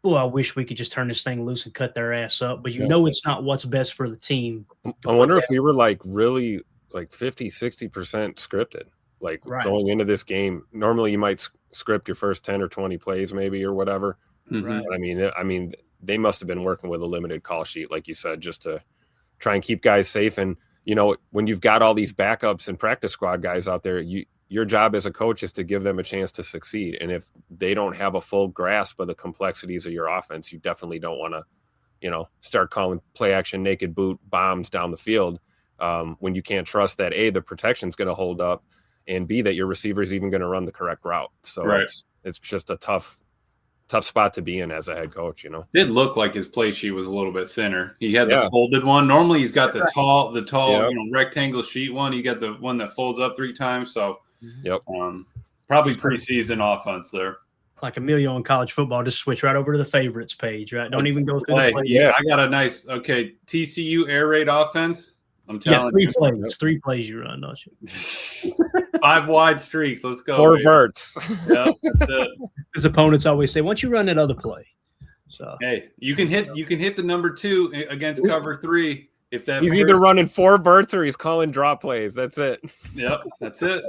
boy, I wish we could just turn this thing loose and cut their ass up. But it's not what's best for the team. I wonder if we were really 50-60% scripted. Going into this game, normally you might script your first 10 or 20 plays maybe or whatever. Right. But I mean, they must have been working with a limited call sheet, like you said, just to try and keep guys safe. And, when you've got all these backups and practice squad guys out there, your job as a coach is to give them a chance to succeed. And if they don't have a full grasp of the complexities of your offense, you definitely don't want to, start calling play action, naked boot bombs down the field when you can't trust that A, the protection's going to hold up, and B, that your receiver is even going to run the correct route. So it's just a tough spot to be in as a head coach, It did look like his play sheet was a little bit thinner. He had the folded one. Normally he's got the tall, rectangle sheet one. He got the one that folds up 3 times. So probably preseason offense there. Like Emilio in college football, just switch right over to the favorites page, right? Don't even go through the play. Yeah, I got a nice TCU air raid offense. I'm telling you. 3 plays you run, don't you? 5 wide streaks. Let's go. 4 verts. Yeah, that's it. His opponents always say, "Why don't you run that other play?" So hey, you can hit the number 2 against cover 3 if that. He's either running 4 verts or he's calling draw plays. That's it. Yep, that's it.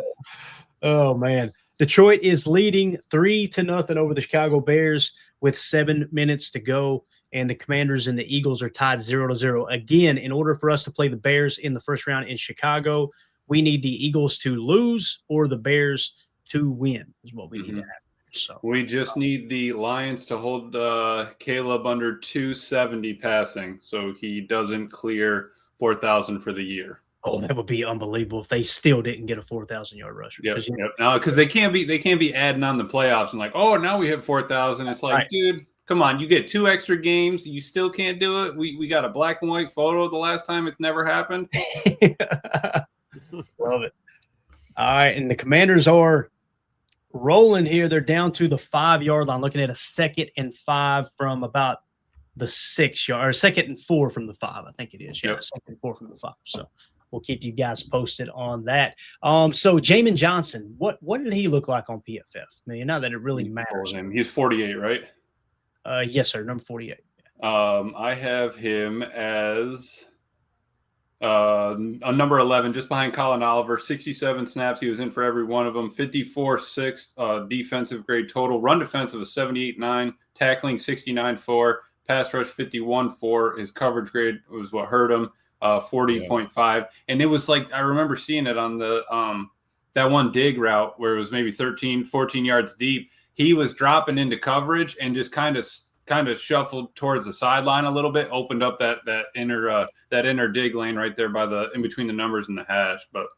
Oh man, Detroit is leading 3-0 over the Chicago Bears with 7 minutes to go. And the Commanders and the Eagles are tied 0-0. Again, in order for us to play the Bears in the first round in Chicago, we need the Eagles to lose or the Bears to win is what we need to have. So we just need the Lions to hold Caleb under 270 passing so he doesn't clear 4,000 for the year. Oh, that would be unbelievable if they still didn't get a 4,000-yard rusher. Yep. No, because they can't be adding on the playoffs and now we hit 4,000. It's like, dude, come on, you get 2 extra games. You still can't do it. We got a black and white photo the last time it's never happened. Love it. All right, and the Commanders are rolling here. They're down to the 5-yard line, looking at a 2nd and 5 from about the 6-yard, or 2nd and 4 from the 5, I think it is. Yeah, 2nd and 4 from the 5. So we'll keep you guys posted on that. So Jamin Johnson, what did he look like on PFF? I mean, not that it really matters. He's 48, right? Yes, sir. Number 48. I have him as a number 11, just behind Colin Oliver. 67 snaps. He was in for every one of them. 54.6 defensive grade total. Run defensive of 78.9. Tackling 69.4. Pass rush 51.4. His coverage grade was what hurt him. 40.5. And it was like, I remember seeing it on the that one dig route where it was maybe 13, 14 yards deep. He was dropping into coverage and just kind of shuffled towards the sideline a little bit, opened up that inner dig lane right there in between the numbers and the hash. But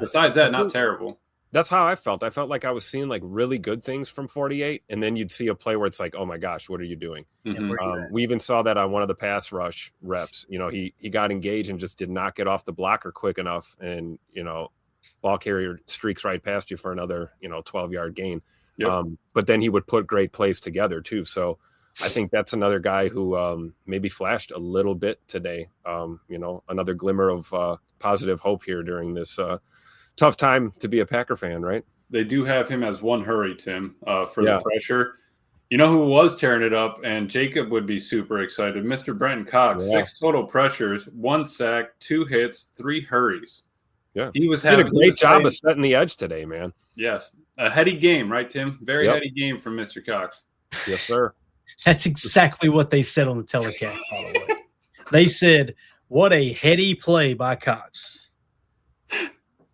besides that, not terrible. That's how I felt. I felt like I was seeing really good things from 48, and then you'd see a play where it's like, oh my gosh, what are you doing? Mm-hmm. We even saw that on one of the pass rush reps. He got engaged and just did not get off the blocker quick enough, and ball carrier streaks right past you for another 12-yard gain. Yep. But then he would put great plays together too. So I think that's another guy who maybe flashed a little bit today. Another glimmer of positive hope here during this tough time to be a Packer fan, right? They do have him as one hurry, Tim, for the pressure. You know who was tearing it up, and Jacob would be super excited? Mr. Brenton Cox, 6 total pressures, 1 sack, 2 hits, 3 hurries. Yeah. He did a great job of setting the edge today, man. Yes. A heady game, right, Tim? Very heady game from Mr. Cox. Yes, sir. That's exactly what they said on the telecast, by the way. They said, what a heady play by Cox.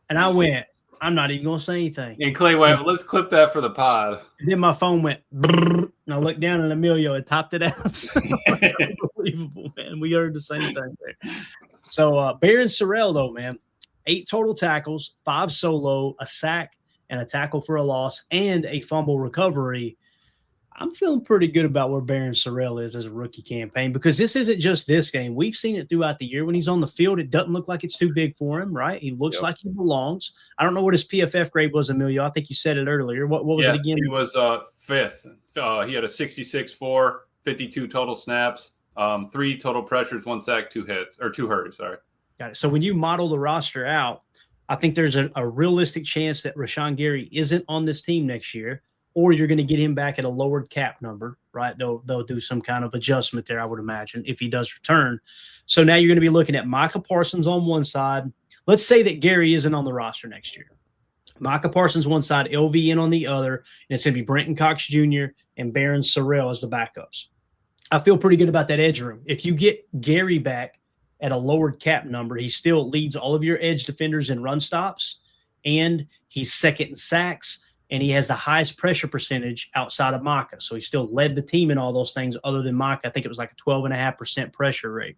And I went, I'm not even going to say anything. And Clay went, let's clip that for the pod. And then my phone went, brrr, and I looked down and Emilio had topped it out. Unbelievable, man. We heard the same thing there. So, Baron Sorrell, though, man, 8 total tackles, 5 solo, a sack, and a tackle for a loss, and a fumble recovery. I'm feeling pretty good about where Baron Sorrell is as a rookie campaign, because this isn't just this game. We've seen it throughout the year. When he's on the field, it doesn't look like it's too big for him, right? He looks like he belongs. I don't know what his PFF grade was, Emilio. I think you said it earlier. What was it again? He was 5th. He had a 66.4, 52 total snaps, 3 total pressures, 1 sack, 2 hits, or 2 hurries, sorry. Got it. So when you model the roster out, I think there's a realistic chance that Rashawn Gary isn't on this team next year. or you're going to get him back at a lowered cap number, right? They'll do some kind of adjustment there, I would imagine, if he does return. So now you're going to be looking at Micah Parsons on one side. Let's say that Gary isn't on the roster next year. Micah Parsons one side, LVN on the other, and it's going to be Brenton Cox Jr. and Barron Sorrell as the backups. I feel pretty good about that edge room. If you get Gary back at a lowered cap number, he still leads all of your edge defenders in run stops, and he's second in sacks, and he has the highest pressure percentage outside of Micah. So he still led the team in all those things other than Micah. I think it was like a 12.5% pressure rate.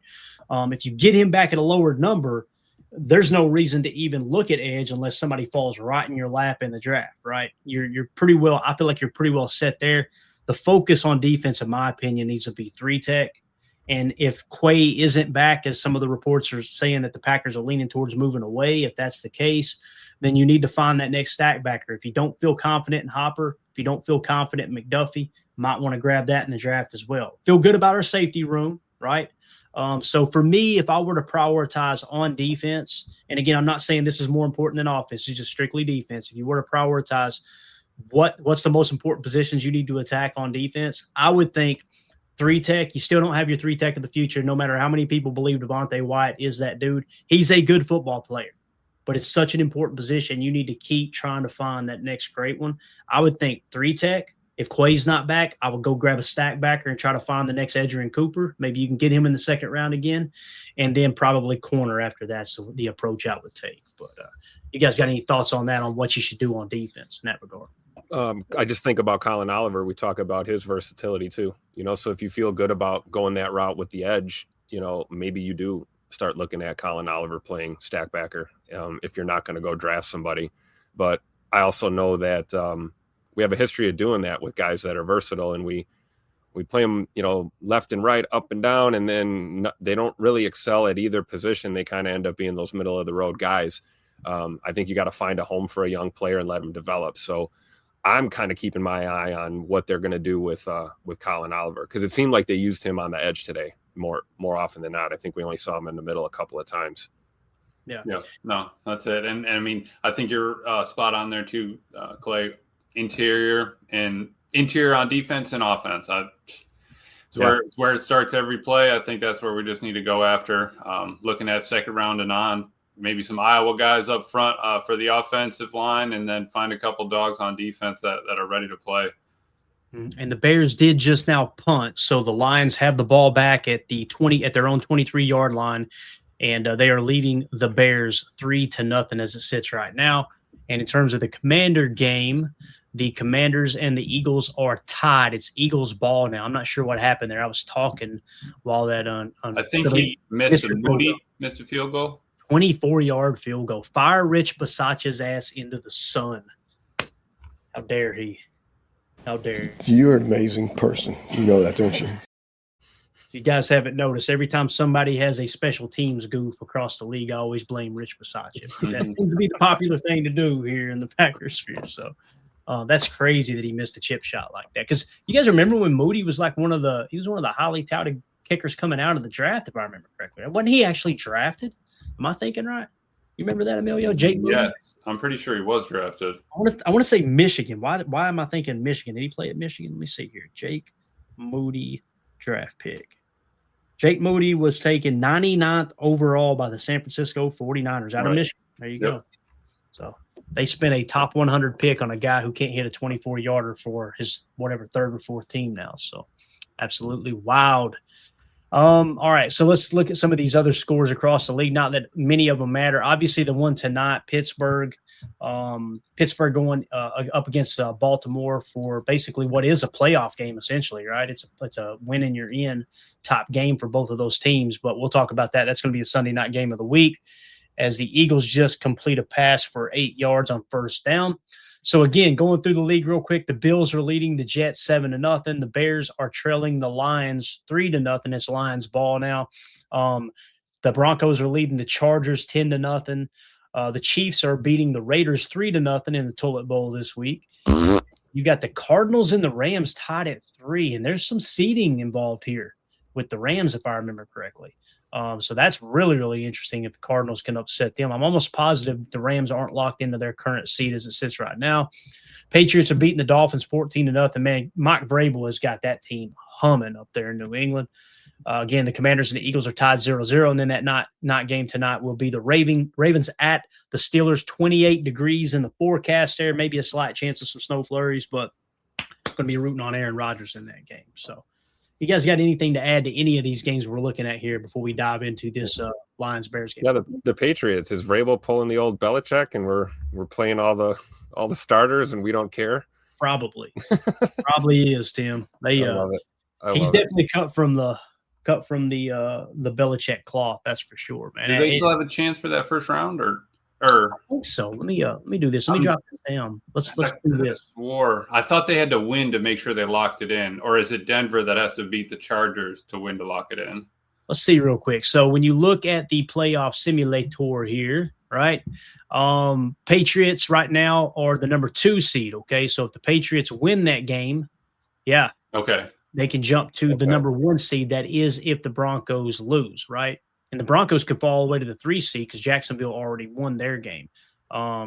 If you get him back at a lowered number, there's no reason to even look at edge unless somebody falls right in your lap in the draft, right? You're pretty well – I feel like you're pretty well set there. The focus on defense, in my opinion, needs to be 3-tech. And if Quay isn't back, as some of the reports are saying that the Packers are leaning towards moving away, if that's the case, then you need to find that next stack backer. If you don't feel confident in Hopper, if you don't feel confident in McDuffie, might want to grab that in the draft as well. Feel good about our safety room, right? So for me, if I were to prioritize on defense, and again, I'm not saying this is more important than offense, it's just strictly defense. If you were to prioritize what's the most important positions you need to attack on defense, I would think 3-tech. You still don't have your 3-tech of the future, no matter how many people believe Devontae Wyatt is that dude. He's a good football player, but it's such an important position. You need to keep trying to find that next great one. I would think 3-tech. If Quay's not back, I would go grab a stack backer and try to find the next Edgerrin Cooper. Maybe you can get him in the second round again, and then probably corner after that. So the approach I would take. But you guys got any thoughts on that, on what you should do on defense in that regard? I just think about Colin Oliver. We talk about his versatility too, so if you feel good about going that route with the edge, maybe you do start looking at Colin Oliver playing stack backer if you're not going to go draft somebody. But I also know that we have a history of doing that with guys that are versatile, and we play them, left and right, up and down, and then they don't really excel at either position. They kind of end up being those middle of the road guys. I think you got to find a home for a young player and let them develop. So I'm kind of keeping my eye on what they're going to do with Colin Oliver, because it seemed like they used him on the edge today more often than not. I think we only saw him in the middle a couple of times. Yeah, no, that's it. And I mean, I think you're spot on there too, Clay. Interior on defense and offense. It's where it starts every play. I think that's where we just need to go after. Looking at second round and on. Maybe some Iowa guys up front for the offensive line, and then find a couple dogs on defense that are ready to play. And the Bears did just now punt, so the Lions have the ball back at their own 23-yard line, and they are leading the Bears 3-0 as it sits right now. And in terms of the Commander game, the Commanders and the Eagles are tied. It's Eagles ball now. I'm not sure what happened there. I was talking while that I think he missed a field goal. 24-yard field goal. Fire Rich Bisaccia's ass into the sun. How dare he? How dare he? You're an amazing person. You know that, don't you? If you guys haven't noticed, every time somebody has a special teams goof across the league, I always blame Rich Bisaccia. That seems to be the popular thing to do here in the Packers sphere. So that's crazy that he missed a chip shot like that. Because you guys remember when Moody was like one of the highly touted kickers coming out of the draft, if I remember correctly. Wasn't he actually drafted? Am I thinking right? You remember that, Emilio? Jake Moody? Yes, I'm pretty sure he was drafted. I want to say Michigan. Why am I thinking Michigan? Did he play at Michigan? Let me see here. Jake Moody draft pick. Jake Moody was taken 99th overall by the San Francisco 49ers out of Michigan. There you go. So they spent a top 100 pick on a guy who can't hit a 24-yarder for his third or fourth team now. So absolutely wild. All right, so let's look at some of these other scores across the league. Not that many of them matter. Obviously, the one tonight, Pittsburgh going up against Baltimore for basically what is a playoff game, essentially, right? It's a win and you're in top game for both of those teams, but we'll talk about that. That's going to be a Sunday night game of the week as the Eagles just complete a pass for 8 yards on first down. So, again, going through the league real quick, the Bills are leading the Jets 7-0. The Bears are trailing the Lions 3-0. It's Lions ball now. The Broncos are leading the Chargers 10-0. The Chiefs are beating the Raiders 3-0 in the Toilet Bowl this week. You got the Cardinals and the Rams tied at 3, and there's some seeding involved here. with the Rams, if I remember correctly. So that's really, really interesting if the Cardinals can upset them. I'm almost positive the Rams aren't locked into their current seed as it sits right now. Patriots are beating the Dolphins 14-0. Man, Mike Vrabel has got that team humming up there in New England. Again, the Commanders and the Eagles are tied 0-0. And then that night game tonight will be the Ravens at the Steelers, 28 degrees in the forecast there. Maybe a slight chance of some snow flurries, but going to be rooting on Aaron Rodgers in that game. So you guys got anything to add to any of these games we're looking at here before we dive into this Lions-Bears game? Yeah, the Patriots. Is Vrabel pulling the old Belichick and we're playing all the starters and we don't care? Probably is, Tim. I love it. He's definitely cut from the Belichick cloth. That's for sure, man. Do they still have a chance for that first round or? I think so. Let me do this. Let me drop this down. Let's do this. I thought they had to win to make sure they locked it in, or is it Denver that has to beat the Chargers to win to lock it in? Let's see real quick. So when you look at the playoff simulator here, right? Patriots right now are the number 2 seed. Okay, so if the Patriots win that game, they can jump to the number 1 seed. That is if the Broncos lose, right? And the Broncos could fall all the way to the 3 seed because Jacksonville already won their game,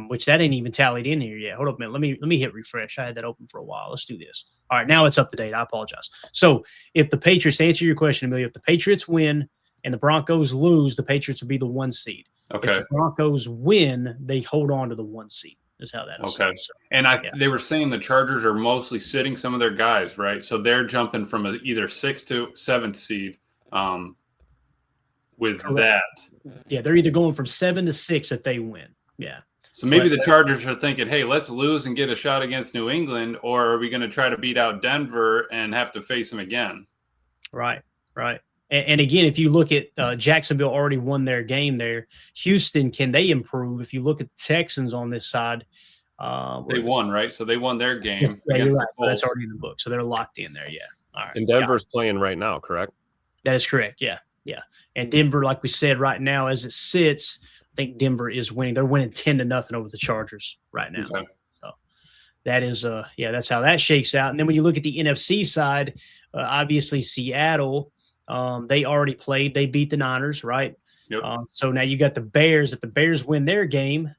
which that ain't even tallied in here yet. Hold up a minute. Let me hit refresh. I had that open for a while. Let's do this. All right, now it's up to date. I apologize. So if the Patriots, to answer your question, Amelia, if the Patriots win and the Broncos lose, the Patriots will be the 1 seed. Okay. If the Broncos win, they hold on to the 1 seed. Is how that is. Okay. So, and they were saying the Chargers are mostly sitting some of their guys, right? So they're jumping from either 6th to 7th seed. With Correct. That. Yeah, they're either going from 7 to 6 if they win. Yeah. So maybe the Chargers are thinking, hey, let's lose and get a shot against New England, or are we going to try to beat out Denver and have to face them again? Right. And again, if you look at Jacksonville already won their game there. Houston, can they improve? If you look at the Texans on this side. They won, right? So they won their game. Yeah, you're right. That's already in the book. So they're locked in there, yeah. All right. And Denver's playing right now, correct? That is correct, yeah. And Denver, like we said, right now as it sits, I think Denver is winning. They're winning 10-0 over the Chargers right now. Okay. So that is, that's how that shakes out. And then when you look at the NFC side, obviously Seattle, they already played. They beat the Niners, right? Yep. So now you got the Bears. If the Bears win their game,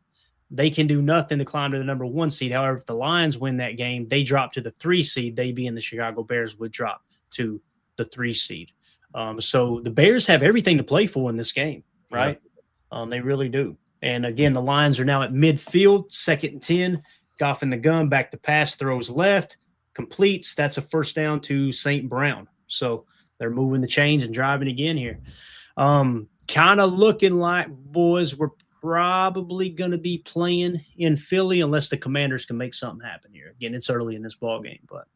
they can do nothing to climb to the number 1 seed. However, if the Lions win that game, they drop to the 3 seed. They being the Chicago Bears would drop to the 3 seed. So the Bears have everything to play for in this game, right? Yeah. They really do. And again, the Lions are now at midfield, 2nd and 10. Goff in the gun, back to pass, throws left, completes. That's a first down to St. Brown. So they're moving the chains and driving again here. Kind of looking like, boys, we're probably going to be playing in Philly unless the Commanders can make something happen here. Again, it's early in this ball game, but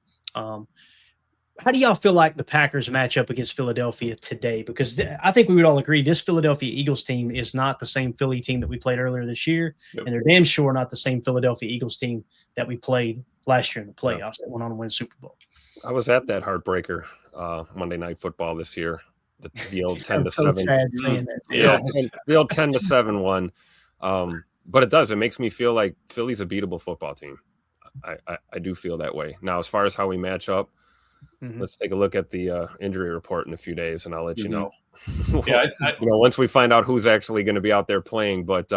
how do y'all feel like the Packers match up against Philadelphia today? Because I think we would all agree this Philadelphia Eagles team is not the same Philly team that we played earlier this year, and they're damn sure not the same Philadelphia Eagles team that we played last year in the playoffs that went on to win the Super Bowl. I was at that heartbreaker Monday Night Football this year. The old 10-7. So sad saying that. Yeah, the old 10-7 one. But it does. It makes me feel like Philly's a beatable football team. I do feel that way. Now, as far as how we match up, let's take a look at the injury report in a few days, and I'll let you know. Yeah, once we find out who's actually going to be out there playing. But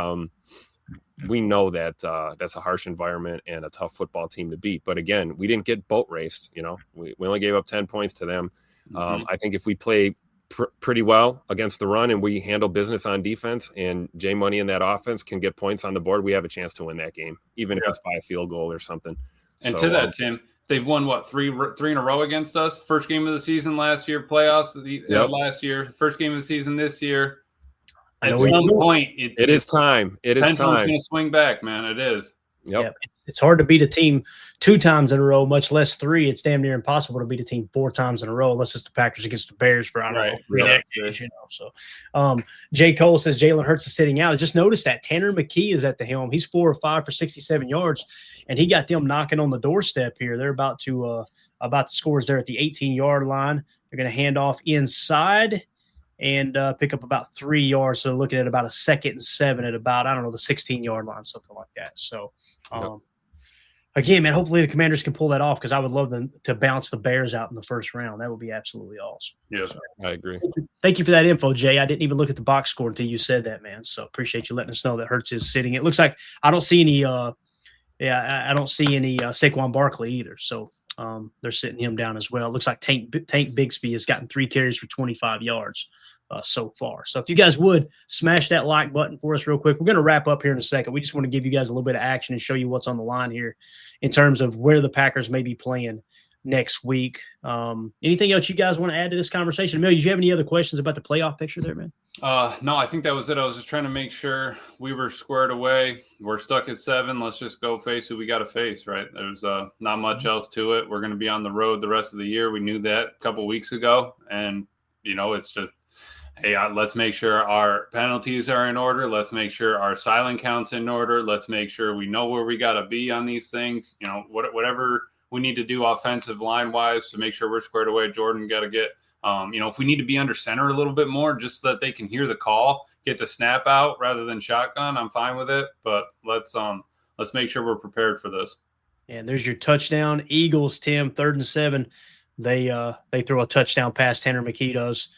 we know that that's a harsh environment and a tough football team to beat. But again, we didn't get boat raced. We only gave up 10 points to them. I think if we play pretty well against the run and we handle business on defense, and Jay Money in that offense can get points on the board, we have a chance to win that game, even if it's by a field goal or something. And to that, Tim, they've won three in a row against us. First game of the season last year, playoffs last year, first game of the season this year. At some point, it is time. It is time. Going to swing back, man. It is. Yep. It's hard to beat a team 2 times in a row, much less 3. It's damn near impossible to beat a team 4 times in a row, unless it's the Packers against the Bears for, I don't know. So, J. Cole says Jalen Hurts is sitting out. I just noticed that Tanner McKee is at the helm. He's 4 or 5 for 67 yards, and he got them knocking on the doorstep here. They're about to scores there at the 18-yard line. They're going to hand off inside and pick up about 3 yards. So looking at about a 2nd and 7 at about, the 16-yard line, something like that. So again, man, hopefully the Commanders can pull that off because I would love them to bounce the Bears out in the first round. That would be absolutely awesome. Yeah, so, I agree. Thank you for that info, Jay. I didn't even look at the box score until you said that, man. So appreciate you letting us know that Hurts is sitting. It looks like I don't see any. I don't see any Saquon Barkley either. So they're sitting him down as well. It looks like Tank Bigsby has gotten 3 carries for 25 yards. So far. So if you guys would smash that like button for us real quick, we're going to wrap up here in a second. We just want to give you guys a little bit of action and show you what's on the line here in terms of where the Packers may be playing next week. Anything else you guys want to add to this conversation? Emil, did you have any other questions about the playoff picture there, man? No, I think that was it. I was just trying to make sure we were squared away. We're stuck at 7. Let's just go face who we got to face, right? There's not much else to it. We're going to be on the road the rest of the year. We knew that a couple weeks ago. And, it's just, hey, let's make sure our penalties are in order. Let's make sure our silent count's in order. Let's make sure we know where we got to be on these things. Whatever we need to do offensive line-wise to make sure we're squared away. Jordan got to get, if we need to be under center a little bit more just so that they can hear the call, get the snap out rather than shotgun, I'm fine with it. But let's make sure we're prepared for this. And there's your touchdown. Eagles, Tim, 3rd and 7. They throw a touchdown pass. Tanner McKee does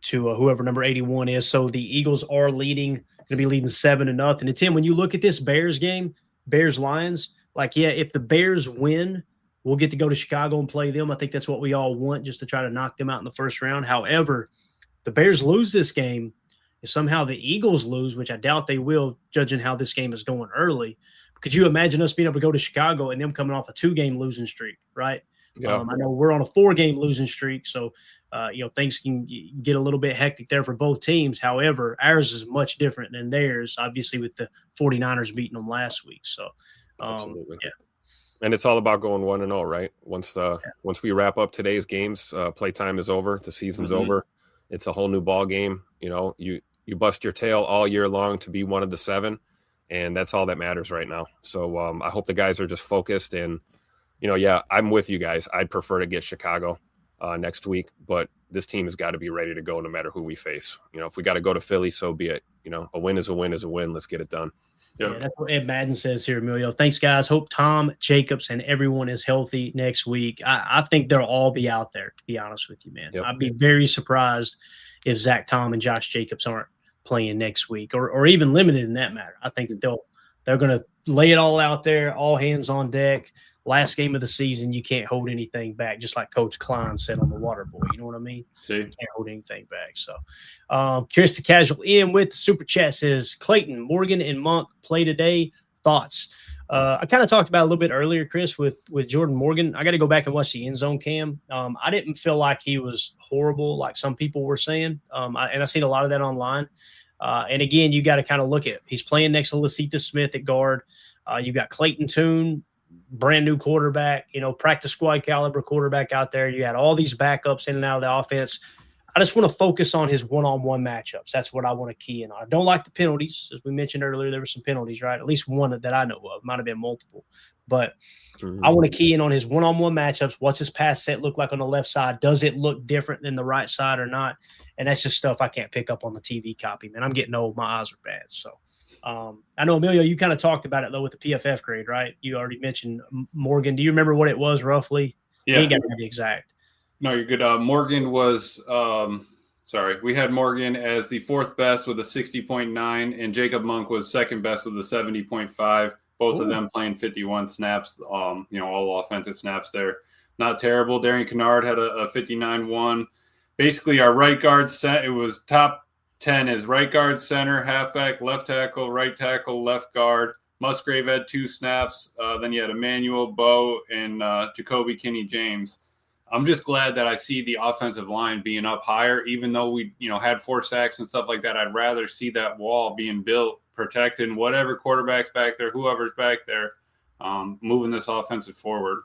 to whoever number 81 is. So the Eagles are going to be leading 7-0. And Tim, when you look at this Bears game, Bears-Lions, if the Bears win, we'll get to go to Chicago and play them. I think that's what we all want, just to try to knock them out in the first round. However, the Bears lose this game, if somehow the Eagles lose, which I doubt they will, judging how this game is going early. Could you imagine us being able to go to Chicago and them coming off a 2-game losing streak, right? Yeah. I know we're on a 4-game losing streak, so things can get a little bit hectic there for both teams. However, ours is much different than theirs, obviously, with the 49ers beating them last week. So, absolutely. Yeah. And it's all about going 1-0, right? Once we wrap up today's games, playtime is over, the season's over. It's a whole new ball game. You bust your tail all year long to be one of the 7, and that's all that matters right now. So I hope the guys are just focused and, I'm with you guys. I'd prefer to get Chicago next week, but this team has got to be ready to go no matter who we face. If we got to go to Philly, so be it. A win is a win is a win. Let's get it done. Yep. Yeah, that's what Ed Madden says here, Emilio. Thanks, guys. Hope Tom, Jacobs, and everyone is healthy next week. I think they'll all be out there, to be honest with you, man. Yep. I'd be very surprised if Zach Tom and Josh Jacobs aren't playing next week or even limited in that matter. I think that they're going to lay it all out there, all hands on deck. Last game of the season, you can't hold anything back, just like Coach Klein said on the Water Boy. You know what I mean? See? You can't hold anything back. So, curious to casual in with the super chat says Clayton, Morgan, and Monk play today. Thoughts? I kind of talked about it a little bit earlier, Chris, with Jordan Morgan. I got to go back and watch the end zone cam. I didn't feel like he was horrible, like some people were saying. And I've seen a lot of that online. And again, you got to kind of look at, he's playing next to Lasita Smith at guard. You got Clayton Tune, brand new quarterback, practice squad caliber quarterback out there. You had all these backups in and out of the offense. I just want to focus on his one-on-one matchups. That's what I want to key in on. I don't like the penalties. As we mentioned earlier, there were some penalties, right? At least one that I know of. Might have been multiple. But I want to key in on his one-on-one matchups. What's his pass set look like on the left side? Does it look different than the right side or not? And that's just stuff I can't pick up on the TV copy, man. I'm getting old. My eyes are bad. So I know, Emilio, you kind of talked about it, though, with the PFF grade, right? You already mentioned Morgan. Do you remember what it was roughly? Yeah. You got to be exact. No, you're good. Morgan was we had Morgan as the 4th best with a 60.9, and Jacob Monk was 2nd best with a 70.5. Both of them playing 51 snaps, all offensive snaps there. Not terrible. Darian Kennard had a 59-1. Basically, our right guard set, it was top 10 is right guard, center, halfback, left tackle, right tackle, left guard. Musgrave had 2 snaps. Then you had Emmanuel, Bo, and Jacoby Kinney-James. I'm just glad that I see the offensive line being up higher, even though we, had 4 sacks and stuff like that. I'd rather see that wall being built, protecting whatever quarterback's back there, whoever's back there, moving this offensive forward.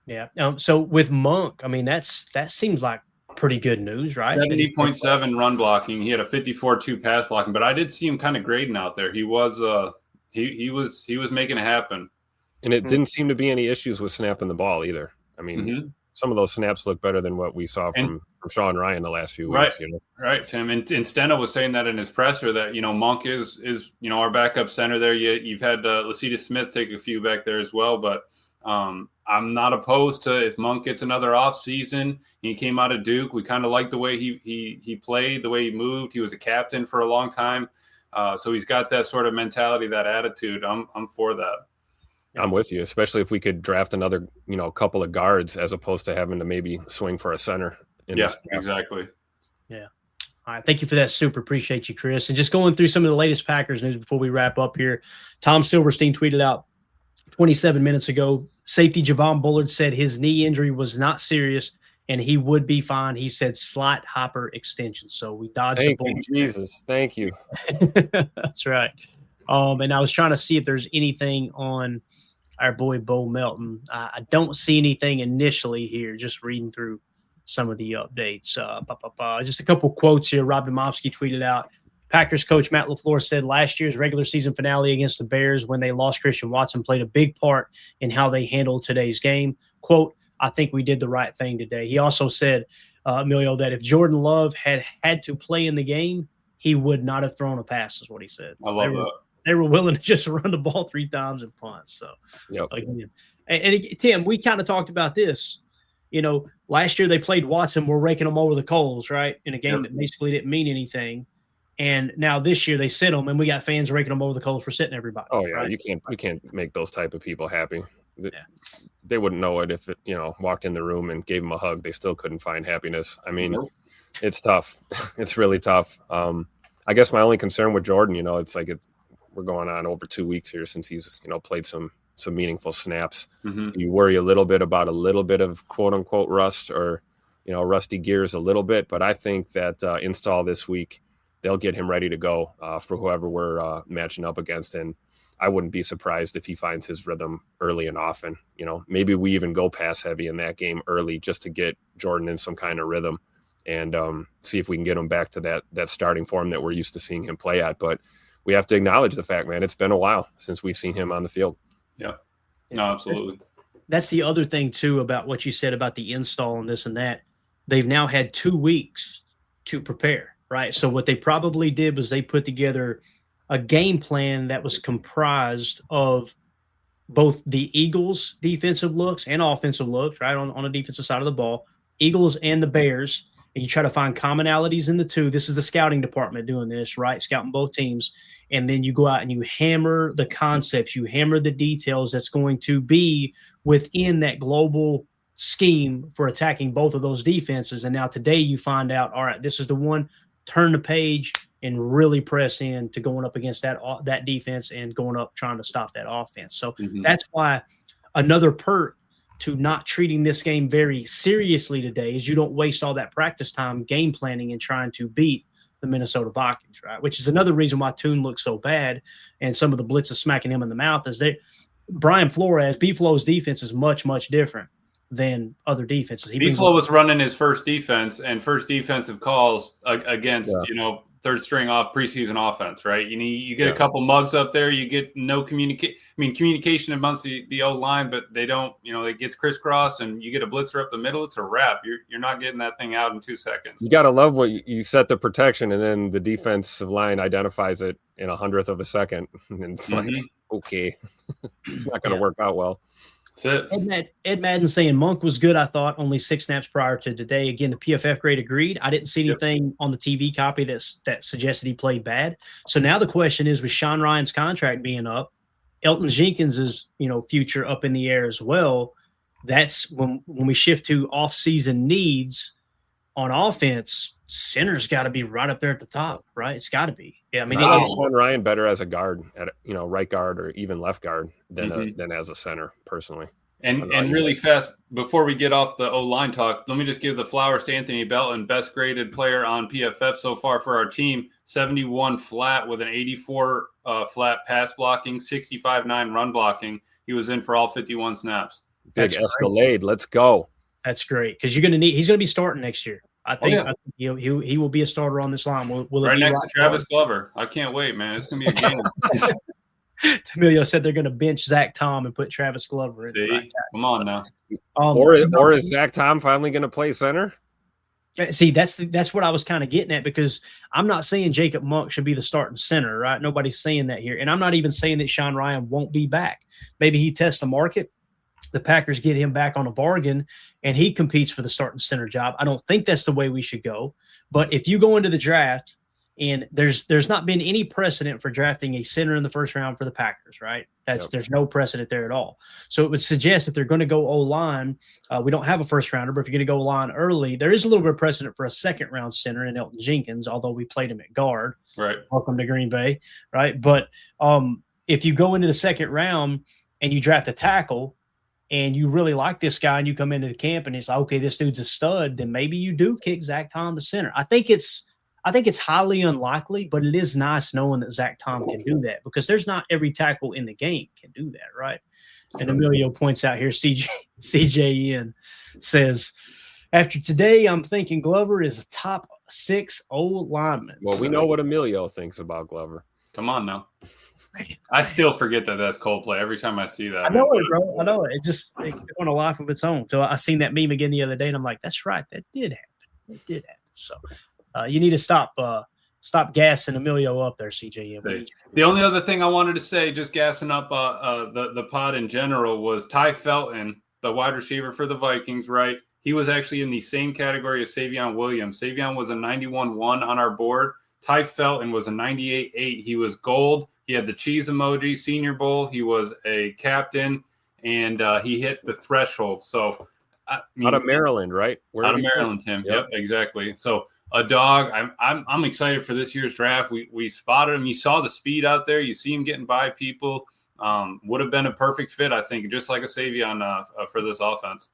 Yeah. So with Monk, I mean, that seems like pretty good news, right? 70.7 run blocking. He had a 54.2 pass blocking, but I did see him kind of grading out there. He was he was making it happen. And it didn't seem to be any issues with snapping the ball either. I mean, some of those snaps look better than what we saw from Sean Ryan the last few weeks. Right, Tim. And Steno was saying that in his presser that Monk is our backup center there. You've had Lacita Smith take a few back there as well, but I'm not opposed to if Monk gets another off season. He came out of Duke. We kind of like the way he played, the way he moved. He was a captain for a long time, so he's got that sort of mentality, that attitude. I'm for that. I'm with you, especially if we could draft another, couple of guards as opposed to having to maybe swing for a center. Yeah, exactly. Yeah. All right. Thank you for that. Super appreciate you, Chris. And just going through some of the latest Packers news before we wrap up here. Tom Silverstein tweeted out 27 minutes ago, safety Javon Bullard said his knee injury was not serious and he would be fine. He said slight hopper extension. So we dodged the bullet. Jesus. Thank you. That's right. And I was trying to see if there's anything on our boy Bo Melton. I don't see anything initially here, just reading through some of the updates. Just a couple quotes here. Rob Domofsky tweeted out, Packers coach Matt LaFleur said last year's regular season finale against the Bears when they lost Christian Watson played a big part in how they handled today's game. Quote, I think we did the right thing today. He also said, Emilio, that if Jordan Love had to play in the game, he would not have thrown a pass, is what he said. I love that. They were willing to just run the ball 3 times and punt. So, again, and Tim, we kind of talked about this. Last year they played Watson. We're raking them over the coals, right, in a game that basically didn't mean anything. And now this year they sit them, and we got fans raking them over the coals for sitting everybody. Oh yeah, right? you can't make those type of people happy. They wouldn't know it if it, walked in the room and gave them a hug. They still couldn't find happiness. I mean, It's tough. It's really tough. I guess my only concern with Jordan, it's like we're going on over 2 weeks here since he's played some meaningful snaps. Mm-hmm. You worry a little bit about a little bit of quote unquote rust or rusty gears a little bit, but I think that install this week they'll get him ready to go for whoever we're matching up against, and I wouldn't be surprised if he finds his rhythm early and often. Maybe we even go pass heavy in that game early just to get Jordan in some kind of rhythm and see if we can get him back to that starting form that we're used to seeing him play at. But we have to acknowledge the fact, man, it's been a while since we've seen him on the field. Yeah, no, absolutely. That's the other thing, too, about what you said about the install and this and that. They've now had 2 weeks to prepare, right? So what they probably did was they put together a game plan that was comprised of both the Eagles' defensive looks and offensive looks, right, on the defensive side of the ball, Eagles and the Bears, and you try to find commonalities in the two. This is the scouting department doing this, right, scouting both teams, and then you go out and you hammer the concepts, you hammer the details that's going to be within that global scheme for attacking both of those defenses. And now today you find out, all right, this is the one, turn the page and really press in to going up against that defense and going up trying to stop that offense. So that's why another perk to not treating this game very seriously today is you don't waste all that practice time game planning and trying to beat the Minnesota Vikings, right? Which is another reason why Toon looks so bad and some of the blitzes smacking him in the mouth is Brian Flores, B-Flow's defense is much, much different than other defenses. B-Flow was running his first defense and first defensive calls against, third string off preseason offense, right? You get a couple mugs up there, you get no communication amongst the O line, but they don't, it gets crisscrossed and you get a blitzer up the middle, it's a wrap. You're not getting that thing out in 2 seconds. You got to love what you set the protection and then the defensive line identifies it in 100th of a second. And it's like, okay, it's not going to work out well. That's it. Ed Madden saying Monk was good, I thought, only 6 snaps prior to today. Again, the PFF grade agreed. I didn't see anything on the TV copy that suggested he played bad. So now the question is, with Sean Ryan's contract being up, Elton Jenkins' future up in the air as well. That's when we shift to off-season needs on offense, center's got to be right up there at the top, right? It's got to be. Yeah, I mean, I like Sean Ryan better as a guard, at right guard or even left guard than as a center, personally. And really fast, before we get off the O-line talk, let me just give the flowers to Anthony Belton, best graded player on PFF so far for our team, 71 flat with an 84 flat pass blocking, 65-9 run blocking. He was in for all 51 snaps. Big Escalade. Let's go. That's great because he's going to be starting next year. I think he will be a starter on this line. Will right next to Travis Glover. I can't wait, man. It's going to be a game. Emilio said they're going to bench Zach Tom and put Travis Glover in. See, come on now. Or is Zach Tom finally going to play center? See, that's what I was kind of getting at, because I'm not saying Jacob Monk should be the starting center, right? Nobody's saying that here. And I'm not even saying that Sean Ryan won't be back. Maybe he tests the market. The Packers get him back on a bargain, and he competes for the starting center job. I don't think that's the way we should go. But if you go into the draft, and there's not been any precedent for drafting a center in the first round for the Packers, right? There's no precedent there at all. So it would suggest if they're going to go O-line, we don't have a first rounder, but if you're going to go line early, there is a little bit of precedent for a second round center in Elton Jenkins, although we played him at guard. Right. Welcome to Green Bay, right? But if you go into the second round and you draft a tackle and you really like this guy and you come into the camp and it's like, okay, this dude's a stud, then maybe you do kick Zach Tom to center. I think it's highly unlikely, but it is nice knowing that Zach Tom can do that, because there's not every tackle in the game can do that, right? And Emilio points out here, CJN says, after today, I'm thinking Glover is a top 6 old lineman. Well, we know what Emilio thinks about Glover. Come on now. I still forget that that's Coldplay every time I see that. I know it, bro. I know it. It on a life of its own. So I seen that meme again the other day, and I'm like, that's right. That did happen. It did happen. So you need to stop gassing Emilio up there, CJM. The only other thing I wanted to say, just gassing up the pod in general, was Ty Felton, the wide receiver for the Vikings, right? He was actually in the same category as Savion Williams. Savion was a 91-1 on our board. Ty Felton was a 98-8. He was gold. He had the cheese emoji, Senior Bowl. He was a captain, and he hit the threshold. So, out of Maryland, right? Out of Maryland, Tim. Yep, exactly. So, a dog. I'm excited for this year's draft. We spotted him. You saw the speed out there. You see him getting by people. Would have been a perfect fit, I think, just like a Savion for this offense.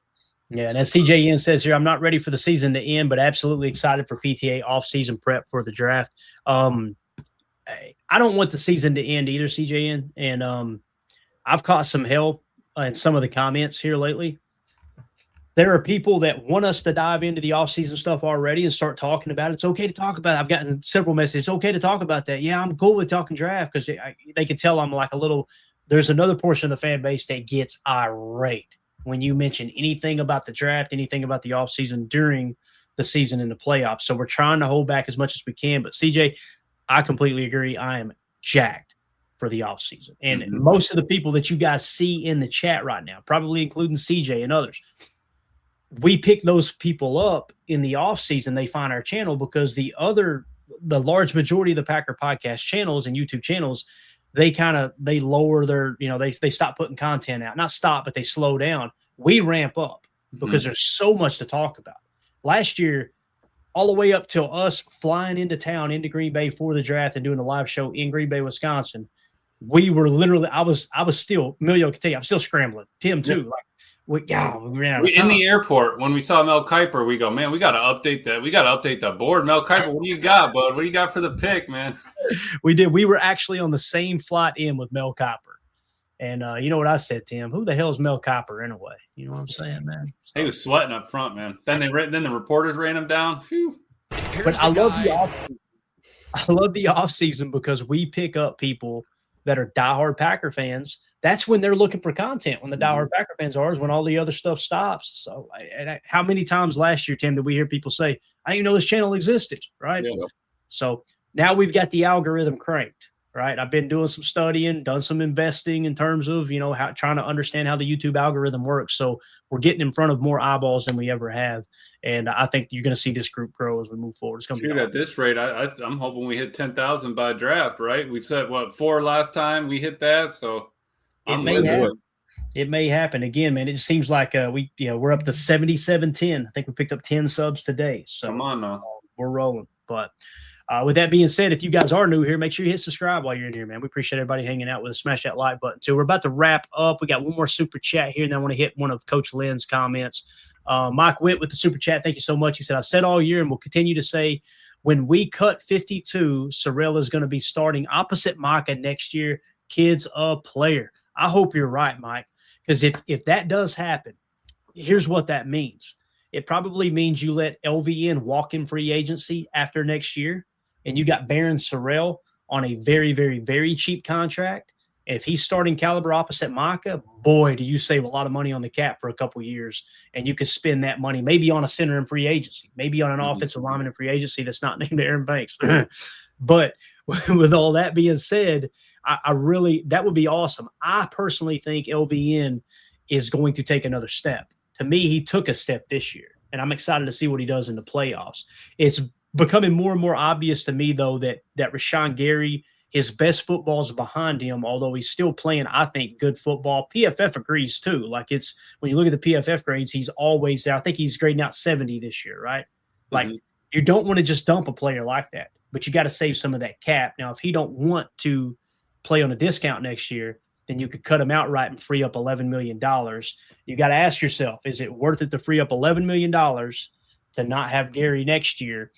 Yeah, and as CJN says here, I'm not ready for the season to end, but absolutely excited for PTA off-season prep for the draft. I don't want the season to end either, CJN, and I've caught some hell in some of the comments here lately. There are people that want us to dive into the off-season stuff already and start talking about it. It's okay to talk about it. I've gotten several messages. It's okay to talk about that. Yeah, I'm cool with talking draft, because they can tell I'm like there's another portion of the fan base that gets irate when you mention anything about the draft, anything about the offseason during the season in the playoffs. So we're trying to hold back as much as we can. But, CJ, I completely agree. I am jacked for the offseason. And most of the people that you guys see in the chat right now, probably including CJ and others, we pick those people up in the offseason. They find our channel because the large majority of the Packer podcast channels and YouTube channels, they lower their, they stop putting content out. Not stop, but they slow down. We ramp up because there's so much to talk about. Last year, all the way up till us flying into town, into Green Bay for the draft and doing a live show in Green Bay, Wisconsin, we were literally, I was still, Emilio can tell you, I'm still scrambling. Tim too. We ran out of time. In the airport, when we saw Mel Kiper, we go, man, we got to update that. We got to update the board. Mel Kiper, what do you got, bud? What do you got for the pick, man? We did. We were actually on the same flight in with Mel Kiper. And you know what I said, Tim? Who the hell is Mel Kiper anyway? You know what I'm saying, man? So, he was sweating up front, man. Then the reporters ran him down. Phew. But I love the off season because we pick up people that are diehard Packer fans. That's when they're looking for content. When the diehard Packer fans are, is when all the other stuff stops. So, how many times last year, Tim, did we hear people say, "I didn't even know this channel existed"? Right. Yeah. So now we've got the algorithm cranked. Right. I've been doing some studying, done some investing in terms of, trying to understand how the YouTube algorithm works. So we're getting in front of more eyeballs than we ever have. And I think you're going to see this group grow as we move forward. It's going to be at this rate. I'm hoping we hit 10,000 by draft, right? We said 4 last time, we hit that. So it may happen. It may happen again, man. It just seems like we're up to 77-10. I think we picked up 10 subs today. So come on now. We're rolling. But with that being said, if you guys are new here, make sure you hit subscribe while you're in here, man. We appreciate everybody hanging out with us. Smash that like button. So we're about to wrap up. We got one more super chat here, and then I want to hit one of Coach Lynn's comments. Mike Witt with the super chat. Thank you so much. He said, I've said all year and will continue to say, when we cut 52, Sorrell is going to be starting opposite Micah next year. Kid's a player. I hope you're right, Mike, because if that does happen, here's what that means. It probably means you let LVN walk in free agency after next year, and you got Baron Sorrell on a very, very, very cheap contract. if he's starting caliber opposite Micah, boy, do you save a lot of money on the cap for a couple of years, and you could spend that money maybe on a center in free agency, maybe on an offensive lineman in free agency that's not named Aaron Banks. But with all that being said, I really, that would be awesome. I personally think LVN is going to take another step. To me, he took a step this year, and I'm excited to see what he does in the playoffs. It's becoming more and more obvious to me, though, that Rashawn Gary, his best football is behind him, although he's still playing, I think, good football. PFF agrees, too. Like, it's when you look at the PFF grades, he's always there. I think he's grading out 70 this year, right? Like, you don't want to just dump a player like that, but you got to save some of that cap. Now, if he don't want to play on a discount next year, then you could cut him outright and free up $11 million. You got to ask yourself, is it worth it to free up $11 million to not have Gary next year?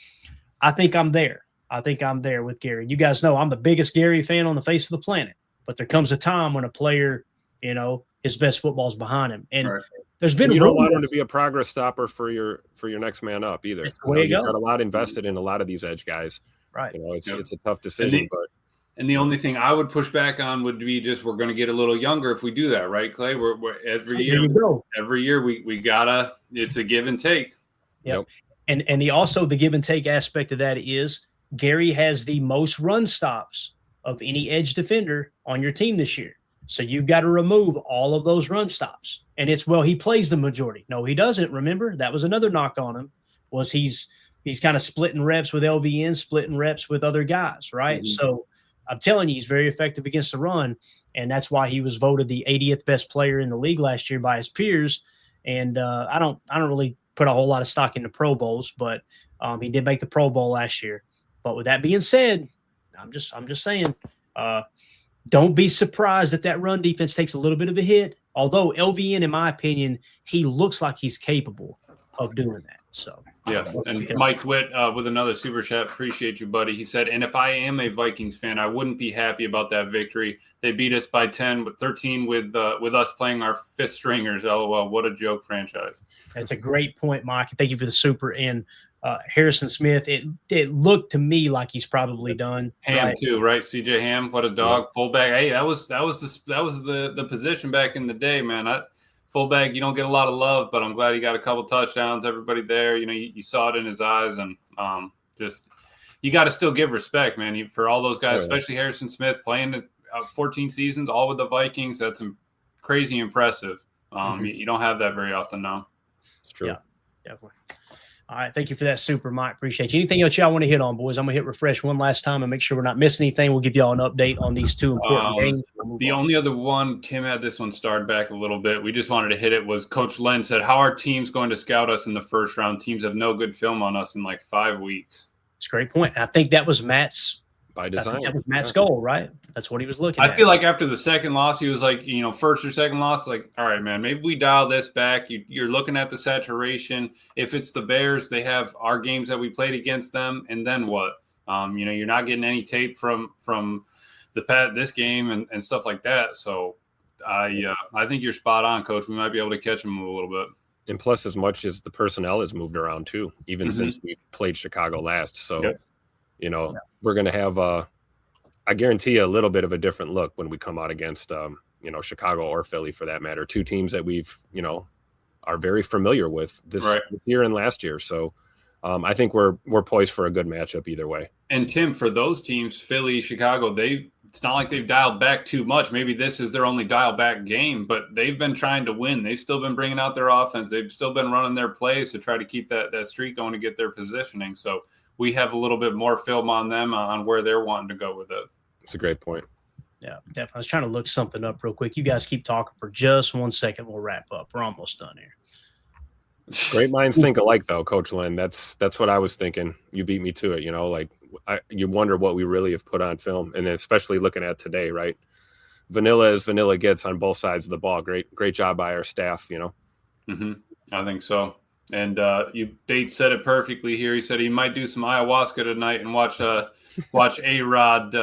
I think I'm there. I think I'm there with Gary. You guys know I'm the biggest Gary fan on the face of the planet, but there comes a time when a player, you know, his best football is behind him. And there's been you don't want him to be a progress stopper for your next man up either. It's the way you've got a lot invested in a lot of these edge guys. Right. You know, it's a tough decision, and the only thing I would push back on would be just we're going to get a little younger if we do that, right, Clay? We're every year we gotta. It's a give and take. Yep. And the give and take aspect of that is Gary has the most run stops of any edge defender on your team this year. So you've got to remove all of those run stops. And it's, well, he plays the majority. No, he doesn't. Remember, that was another knock on him, was he's kind of splitting reps with LVN, splitting reps with other guys, right? So I'm telling you, he's very effective against the run, and that's why he was voted the 80th best player in the league last year by his peers. And I don't really put a whole lot of stock into Pro Bowls, but he did make the Pro Bowl last year. But with that being said, I'm just saying, don't be surprised that run defense takes a little bit of a hit. Although LVN, in my opinion, he looks like he's capable of doing that. So yeah. And Mike Witt with another super chat. Appreciate you, buddy. He said, and if I am a Vikings fan, I wouldn't be happy about that victory. They beat us by 10 with 13 with us playing our fifth stringers. LOL. What a joke franchise. That's a great point, Mike. Thank you for the super. And Harrison Smith, it looked to me like he's probably done. Ham too, right? CJ Ham, what a dog. Fullback. Hey, that was the position back in the day, man. Fullback, you don't get a lot of love, but I'm glad he got a couple touchdowns. Everybody there, you know, you saw it in his eyes, and just you got to still give respect, man. For all those guys, especially Harrison Smith, playing 14 seasons, all with the Vikings. That's crazy impressive. You don't have that very often now. It's true. Yeah, definitely. All right, thank you for that super, Mike. Appreciate you. Anything else y'all want to hit on, boys? I'm going to hit refresh one last time and make sure we're not missing anything. We'll give y'all an update on these two important games. The only other one, Tim had this one started back a little bit. We just wanted to hit it, was Coach Len said, how are teams going to scout us in the first round? Teams have no good film on us in like 5 weeks. It's a great point. I think that was Matt's by design. That was Matt's goal, right? That's what he was looking at. I feel like after the second loss, he was like, you know, first or second loss, like, all right, man, maybe we dial this back. You're looking at the saturation. If it's the Bears, they have our games that we played against them, and then what? You know, you're not getting any tape from this game and stuff like that. So I think you're spot on, Coach. We might be able to catch them a little bit. And plus, as much as the personnel has moved around too, even since we played Chicago last. So, you know, we're going to have I guarantee you a little bit of a different look when we come out against, you know, Chicago or Philly for that matter. Two teams that we've, you know, are very familiar with this year and last year. So I think we're poised for a good matchup either way. And Tim, for those teams, Philly, Chicago, it's not like they've dialed back too much. Maybe this is their only dial back game, but they've been trying to win. They've still been bringing out their offense. They've still been running their plays to try to keep that streak going to get their positioning. So we have a little bit more film on them on where they're wanting to go with it. It's a great point. Yeah, definitely. I was trying to look something up real quick. You guys keep talking for just 1 second. We'll wrap up. We're almost done here. Great minds think alike, though, Coach Len. That's what I was thinking. You beat me to it. You know, like you wonder what we really have put on film, and especially looking at today, right? Vanilla as vanilla gets on both sides of the ball. Great job by our staff. You know. I think so. And Bates said it perfectly here. He said he might do some ayahuasca tonight and watch A-Rod.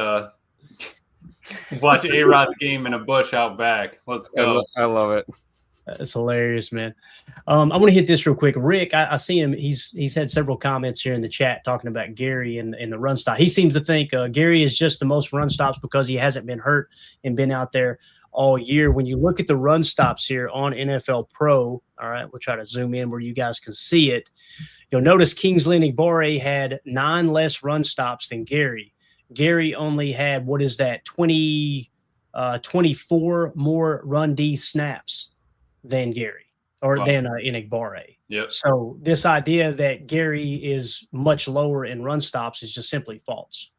Watch A-Rod's game in a bush out back. Let's go. I love it. That's hilarious, man. I want to hit this real quick. Rick, I see him. He's had several comments here in the chat talking about Gary and the run stop. He seems to think Gary is just the most run stops because he hasn't been hurt and been out there all year. When you look at the run stops here on NFL Pro, all right, we'll try to zoom in where you guys can see it. You'll notice Kingsley Enagbare had 9 less run stops than Gary. Gary only had, 24 more run D snaps than Gary than Enagbare. Yep. So this idea that Gary is much lower in run stops is just simply false.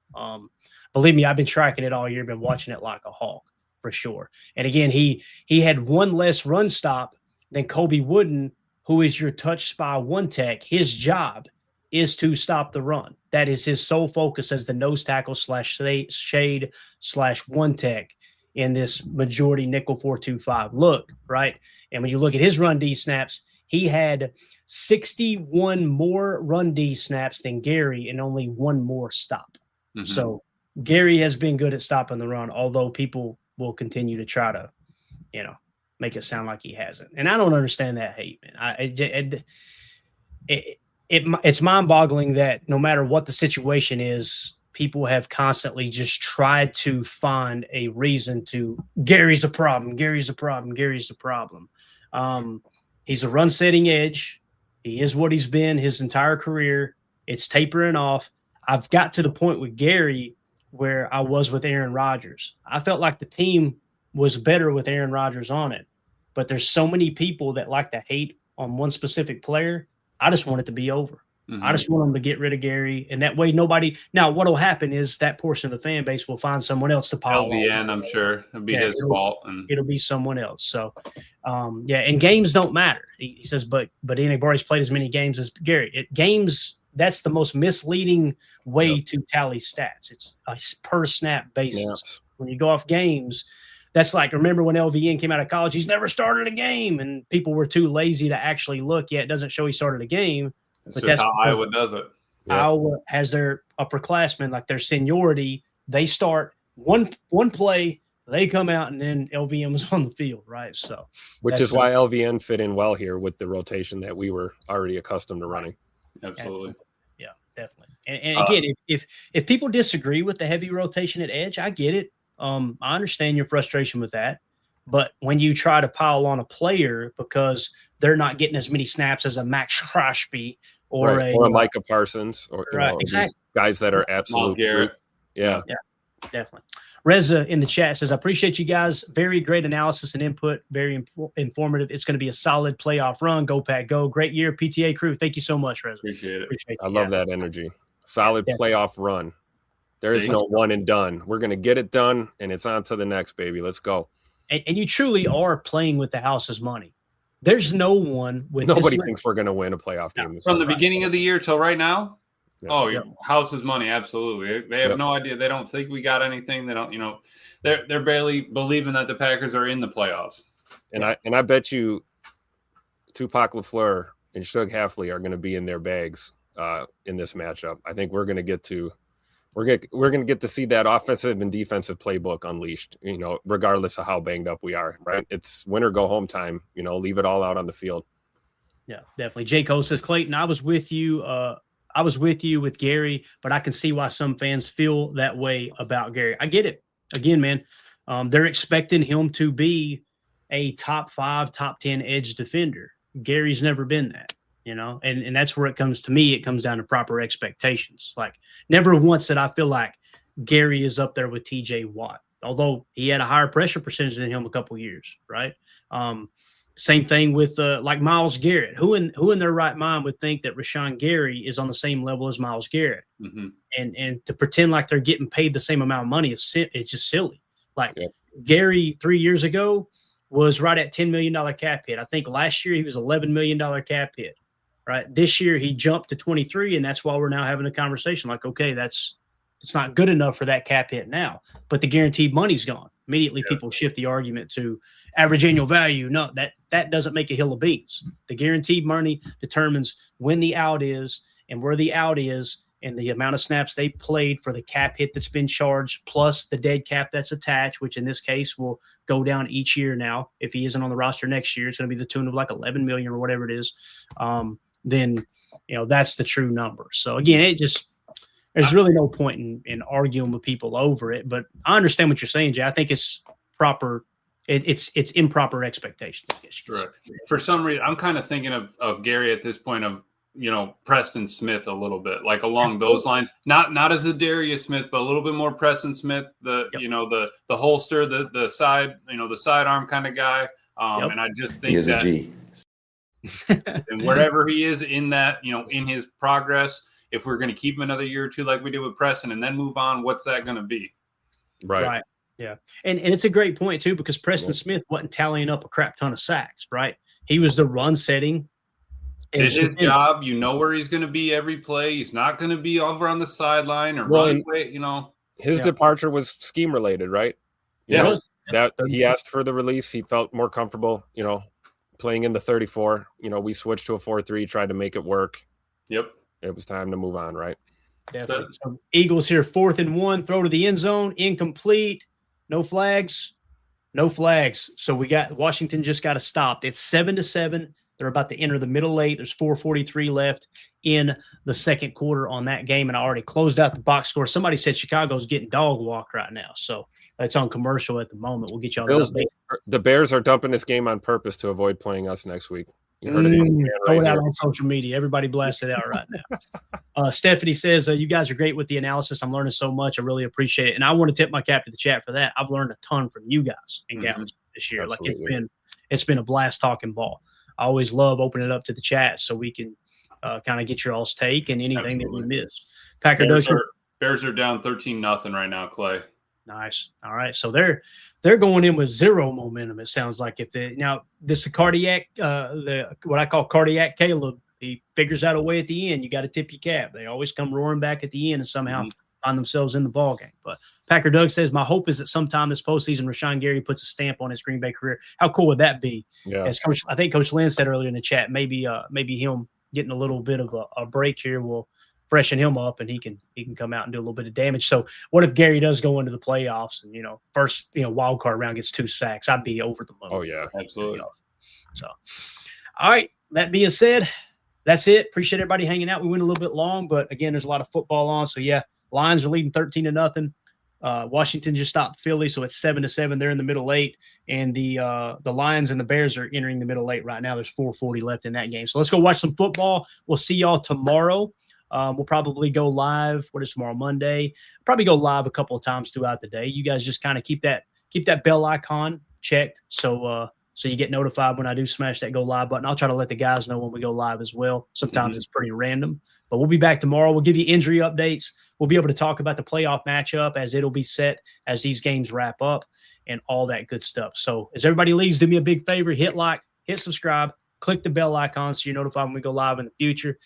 Believe me, I've been tracking it all year, been watching it like a hawk for sure. And again, he had 1 less run stop than Kobe Wooden, who is your touch spy one tech. His job is to stop the run. That is his sole focus as the nose tackle / shade / one tech in this majority nickel 4-2-5 look, right? And when you look at his run D snaps, he had 61 more run D snaps than Gary and only 1 more stop. Mm-hmm. So Gary has been good at stopping the run, although people will continue to try to, make it sound like he hasn't. And I don't understand that hate, man. It's mind-boggling that no matter what the situation is, people have constantly just tried to find a reason to Gary's a problem. Gary's a problem. Gary's a problem. He's a run-setting edge. He is what he's been his entire career. It's tapering off. I've got to the point with Gary where I was with Aaron Rodgers. I felt like the team was better with Aaron Rodgers on it, but there's so many people that like to hate on one specific player. I just want it to be over. Mm-hmm. I just want them to get rid of Gary, and that way nobody. Now, what will happen is that portion of the fan base will find someone else to pile on. I'm sure it'll be his fault, and it'll be someone else. So, and games don't matter. He says, but Enigbare's played as many games as Gary. Games. That's the most misleading way to tally stats. It's a per snap basis. Yep. When you go off games, that's like, remember when LVN came out of college, he's never started a game, and people were too lazy to actually look. Yeah, it doesn't show he started a game. But that's how Iowa does it. Iowa has their upperclassmen, like their seniority. They start one play, they come out, and then LVN was on the field, right? So, which is why LVN fit in well here with the rotation that we were already accustomed to running. Absolutely. Yeah, definitely. And again, if people disagree with the heavy rotation at edge, I get it. I understand your frustration with that. But when you try to pile on a player because they're not getting as many snaps as a Max Crosby or a Micah Parsons or exactly. Guys that are absolute. Yeah, definitely. Reza in the chat says, I appreciate you guys. Very great analysis and input. Very informative. It's going to be a solid playoff run. Go, Pack, go. Great year, PTA crew. Thank you so much, Reza. Appreciate it. I love that energy. Solid playoff run. There is no one and done. We're going to get it done, and it's on to the next, baby. Let's go. And you truly are playing with the house's money. There's no one with nobody thinks we're going to win a playoff game. From the beginning of the year till right now. Yep. Oh, your house's money, absolutely. They have no idea. They don't think we got anything. They don't, they're barely believing that the Packers are in the playoffs. And I bet you Tupac LaFleur and Shug Hafley are going to be in their bags in this matchup. I think we're going to get to see that offensive and defensive playbook unleashed, regardless of how banged up we are, right? It's win or go home time, leave it all out on the field. Yeah, definitely. J. Cole says, Clayton, I was with you with Gary, but I can see why some fans feel that way about Gary. I get it. Again, man, they're expecting him to be a top 5, top 10 edge defender. Gary's never been that, and that's where it comes to me. It comes down to proper expectations. Like never once did I feel like Gary is up there with TJ Watt, although he had a higher pressure percentage than him a couple years, right? Same thing with like Myles Garrett. Who in their right mind would think that Rashawn Gary is on the same level as Myles Garrett? Mm-hmm. And to pretend like they're getting paid the same amount of money is just silly. Like Gary 3 years ago was right at $10 million cap hit. I think last year he was $11 million cap hit. Right. This year he jumped to 23, and that's why we're now having a conversation. Like, okay, it's not good enough for that cap hit now, but the guaranteed money's gone. Immediately people shift the argument to average annual value. No, that doesn't make a hill of beans. The guaranteed money determines when the out is and where the out is and the amount of snaps they played for the cap hit that's been charged, plus the dead cap that's attached, which in this case will go down each year now. If he isn't on the roster next year, it's going to be the tune of like 11 million or whatever it is. Then, that's the true number. So again, there's really no point in arguing with people over it, but I understand what you're saying, Jay. I think it's proper. It's improper expectations, I guess you could say. For some reason, I'm kind of thinking of Gary at this point of, Preston Smith a little bit, like along those lines, not as a Darius Smith, but a little bit more Preston Smith, the holster, the side, the sidearm kind of guy. And I just think he is that a G. and wherever he is in that, in his progress, if we're going to keep him another year or two, like we did with Preston, and then move on, what's that going to be? Right. Yeah. And it's a great point too, because Preston Smith wasn't tallying up a crap ton of sacks, right? He was the run setting. It's his job. Where he's going to be every play. He's not going to be over on the sideline or run away, His departure was scheme related, right? That he asked for the release. He felt more comfortable, playing in the 34. We switched to a 4-3, tried to make it work. Yep. It was time to move on, right? Definitely. So Eagles here, 4th and 1, throw to the end zone, incomplete, no flags. So we got Washington just got to stop. It's 7-7. They're about to enter the middle 8. There's 4:43 left in the second quarter on that game, and I already closed out the box score. Somebody said Chicago's getting dog walked right now, so it's on commercial at the moment. We'll get y'all the Bears are dumping this game on purpose to avoid playing us next week. You heard throw it out on social media. Everybody blast it out right now. Stephanie says, you guys are great with the analysis. I'm learning so much. I really appreciate it. And I want to tip my cap to the chat for that. I've learned a ton from you guys and gals this year. Absolutely. Like it's been a blast talking ball. I always love opening it up to the chat so we can kind of get your all's take and anything that we miss. Bears are down 13-0 right now, Clay. Nice. All right. So they're going in with zero momentum. It sounds like this is cardiac, what I call cardiac Caleb. He figures out a way at the end. You got to tip your cap. They always come roaring back at the end and somehow find themselves in the ball game. But Packer Doug says, my hope is that sometime this postseason, Rashawn Gary puts a stamp on his Green Bay career. How cool would that be? Yeah. As I think Coach Lynn said earlier in the chat, maybe him getting a little bit of a break here will freshen him up and he can come out and do a little bit of damage. So what if Gary does go into the playoffs and, first, wild card round gets 2 sacks? I'd be over the moon. Oh yeah, absolutely. So, all right. That being said, that's it. Appreciate everybody hanging out. We went a little bit long, but again, there's a lot of football on. So yeah, Lions are leading 13-0. Washington just stopped Philly, so it's 7-7. They're in the middle 8, and the Lions and the Bears are entering the middle 8 right now. There's 4:40 left in that game. So let's go watch some football. We'll see y'all tomorrow. We'll probably go live. What is tomorrow? Monday. Probably go live a couple of times throughout the day. You guys just kind of keep that bell icon checked, so you get notified when I do smash that go live button. I'll try to let the guys know when we go live as well. Sometimes it's pretty random, but we'll be back tomorrow. We'll give you injury updates. We'll be able to talk about the playoff matchup as it'll be set as these games wrap up and all that good stuff. So as everybody leaves, do me a big favor, hit like, hit subscribe, click the bell icon so you're notified when we go live in the future.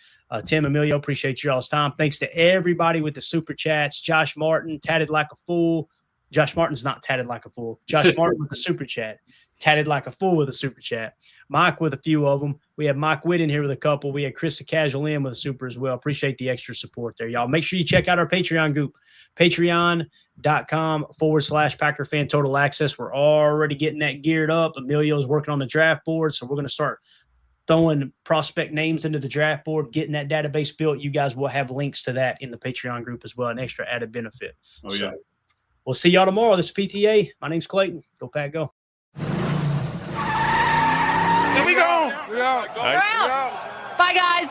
Tim, Emilio, appreciate you all's time. Thanks to everybody with the super chats. Josh Martin, tatted like a fool. Josh Martin's not tatted like a fool. Josh Martin with the super chat. Tatted like a fool with a super chat. Mike with a few of them. We have Mike Witt in here with a couple. We had Chris the Casual in with a super as well. Appreciate the extra support there, y'all. Make sure you check out our Patreon group, patreon.com/Packer Fan Total Access. We're already getting that geared up. Emilio's working on the draft board, so we're going to start throwing prospect names into the draft board, getting that database built. You guys will have links to that in the Patreon group as well, an extra added benefit. Oh, yeah. We'll see y'all tomorrow. This is PTA. My name's Clayton. Go Pack, go. Here we go. Bye, guys.